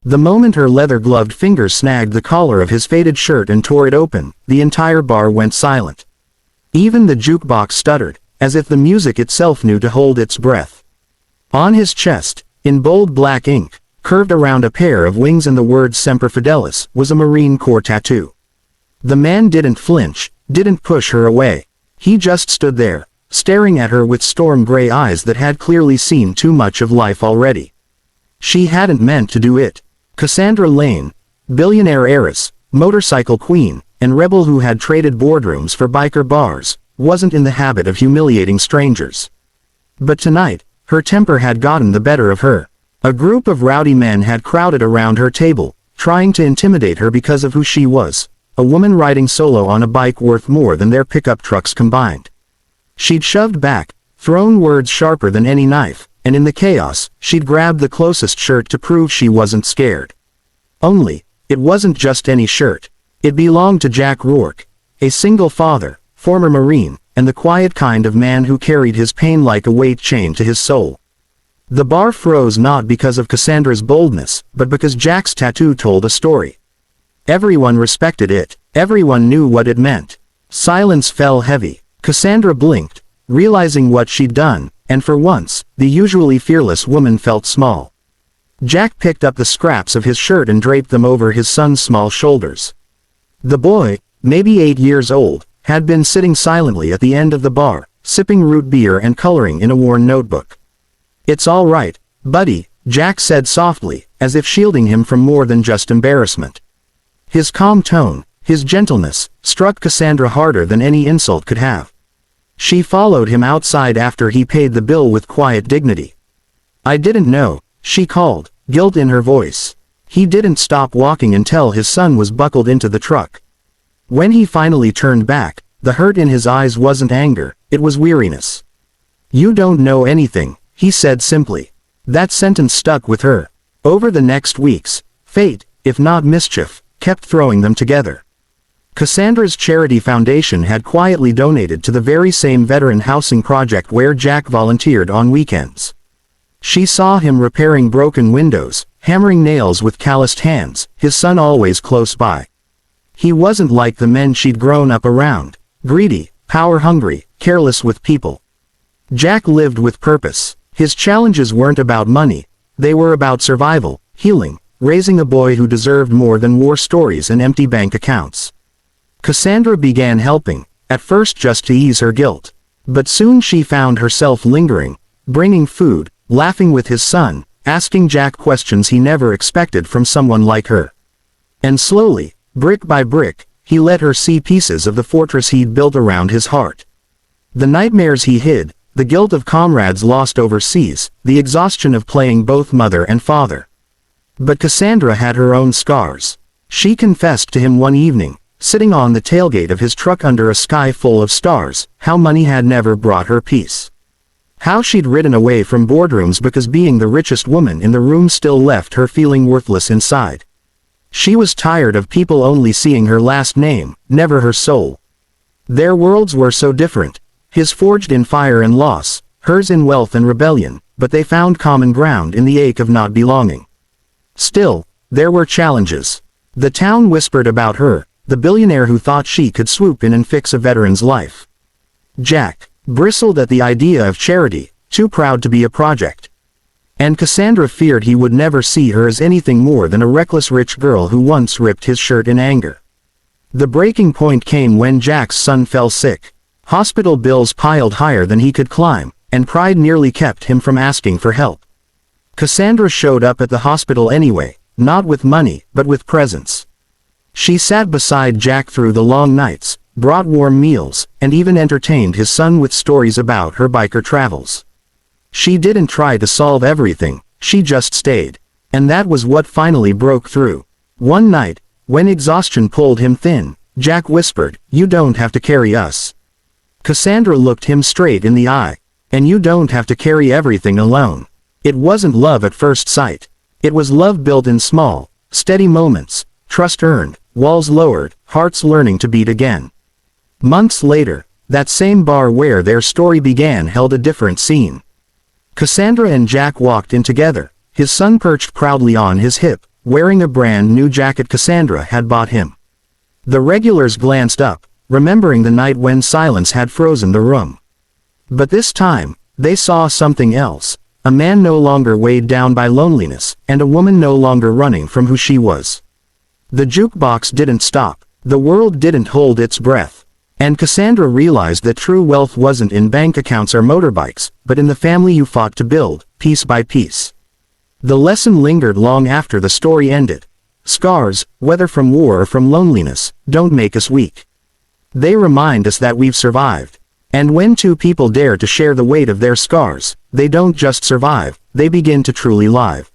The moment her leather-gloved fingers snagged the collar of his faded shirt and tore it open, the entire bar went silent. Even the jukebox stuttered, as if the music itself knew to hold its breath. On his chest, in bold black ink, curved around a pair of wings and the words Semper Fidelis, was a Marine Corps tattoo. The man didn't flinch, didn't push her away. He just stood there, staring at her with storm-gray eyes that had clearly seen too much of life already. She hadn't meant to do it. Cassandra Lane, billionaire heiress, motorcycle queen, and rebel who had traded boardrooms for biker bars, wasn't in the habit of humiliating strangers. But tonight, her temper had gotten the better of her. A group of rowdy men had crowded around her table, trying to intimidate her because of who she was, a woman riding solo on a bike worth more than their pickup trucks combined. She'd shoved back, thrown words sharper than any knife, and in the chaos, she'd grabbed the closest shirt to prove she wasn't scared. Only, it wasn't just any shirt. It belonged to Jack Rourke, a single father, former Marine, and the quiet kind of man who carried his pain like a weight chained to his soul. The bar froze not because of Cassandra's boldness, but because Jack's tattoo told a story. Everyone respected it, everyone knew what it meant. Silence fell heavy. Cassandra blinked, realizing what she'd done, and for once, the usually fearless woman felt small. Jack picked up the scraps of his shirt and draped them over his son's small shoulders. The boy, maybe 8 years old, had been sitting silently at the end of the bar, sipping root beer and coloring in a worn notebook. "It's all right, buddy," Jack said softly, as if shielding him from more than just embarrassment. His calm tone, his gentleness, struck Cassandra harder than any insult could have. She followed him outside after he paid the bill with quiet dignity. "I didn't know," she called, guilt in her voice. He didn't stop walking until his son was buckled into the truck. When he finally turned back, the hurt in his eyes wasn't anger, it was weariness. "You don't know anything," he said simply. That sentence stuck with her. Over the next weeks, fate, if not mischief, kept throwing them together. Cassandra's charity foundation had quietly donated to the very same veteran housing project where Jack volunteered on weekends. She saw him repairing broken windows, hammering nails with calloused hands, his son always close by. He wasn't like the men she'd grown up around, greedy, power-hungry, careless with people. Jack lived with purpose. His challenges weren't about money, they were about survival, healing, raising a boy who deserved more than war stories and empty bank accounts. Cassandra began helping, at first just to ease her guilt. But soon she found herself lingering, bringing food, laughing with his son, asking Jack questions he never expected from someone like her. And slowly, brick by brick, he let her see pieces of the fortress he'd built around his heart. The nightmares he hid, the guilt of comrades lost overseas, the exhaustion of playing both mother and father. But Cassandra had her own scars. She confessed to him one evening, sitting on the tailgate of his truck under a sky full of stars, how money had never brought her peace. How she'd ridden away from boardrooms because being the richest woman in the room still left her feeling worthless inside. She was tired of people only seeing her last name, never her soul. Their worlds were so different, his forged in fire and loss, hers in wealth and rebellion, but they found common ground in the ache of not belonging. Still, there were challenges. The town whispered about her, the billionaire who thought she could swoop in and fix a veteran's life. Jack bristled at the idea of charity, too proud to be a project. And Cassandra feared he would never see her as anything more than a reckless rich girl who once ripped his shirt in anger. The breaking point came when Jack's son fell sick. Hospital bills piled higher than he could climb, and pride nearly kept him from asking for help. Cassandra showed up at the hospital anyway, not with money, but with presence. She sat beside Jack through the long nights, brought warm meals, and even entertained his son with stories about her biker travels. She didn't try to solve everything, she just stayed. And that was what finally broke through. One night, when exhaustion pulled him thin, Jack whispered, "You don't have to carry us." Cassandra looked him straight in the eye. "And you don't have to carry everything alone." It wasn't love at first sight. It was love built in small, steady moments, trust earned, walls lowered, hearts learning to beat again. Months later, that same bar where their story began held a different scene. Cassandra and Jack walked in together, his son perched proudly on his hip, wearing a brand new jacket Cassandra had bought him. The regulars glanced up, remembering the night when silence had frozen the room. But this time, they saw something else. A man no longer weighed down by loneliness, and a woman no longer running from who she was. The jukebox didn't stop. The world didn't hold its breath. And Cassandra realized that true wealth wasn't in bank accounts or motorbikes, but in the family you fought to build, piece by piece. The lesson lingered long after the story ended. Scars, whether from war or from loneliness, don't make us weak. They remind us that we've survived. And when two people dare to share the weight of their scars, they don't just survive, they begin to truly live.